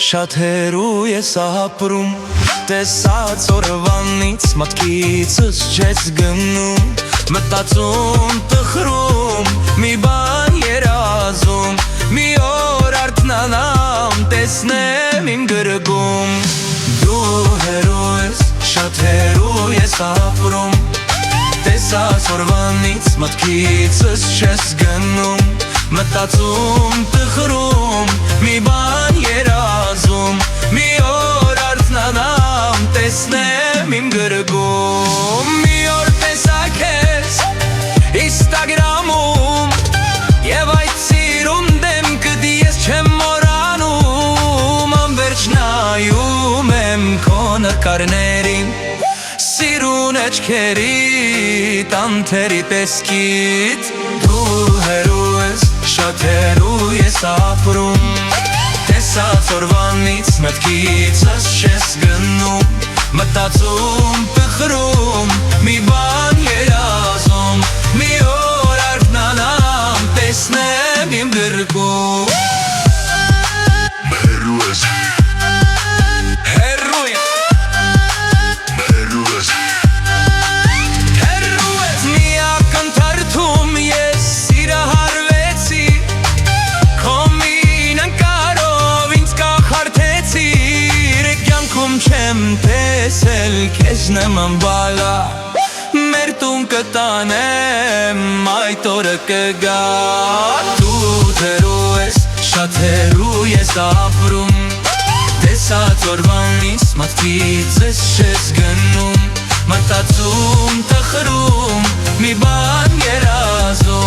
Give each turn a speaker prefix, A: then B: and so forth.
A: շատ հեռու ես ապրում Տեսած օրվանից մտքիցս չես գնում Մտածում տխրում մի բան երազում Մի օր արթնանամ տեսնեմ իմ գրգում Դու հեռու ես շատ հեռու ես ապրում Տեսած օրվանից մտքիցս չես գնում Մտածում տխրում մի բան երազում Մի օր արթնանամ տեսնեմ իմ գրգում Մի օր տեսա քեզ Instagram-ում Եվ այդ սիրուն դեմքդ ես չեմ մոռանում Անվերջ նայում եմ քո նկարներին Սիրուն էջքերիդ, անթերի տեսքիդ Դու հեռու ես, շատ հեռու ես ապրում Տեսած օրվանից մտքիցս չես գնում Մտածում տխրում, մի բան երազում Մի օր արթնանամ, տեսնեմ իմ գրկում
B: Հեռու ես
A: Չեմ տեսել քեզ նման բալա Մեր տուն կտանեմ այդ օրը կգա Դու հեռու ես, շատ հեռու ես ապրում Տեսած օրվանից մտքիցս չես գնում Մտածում տխրում մի բան երազում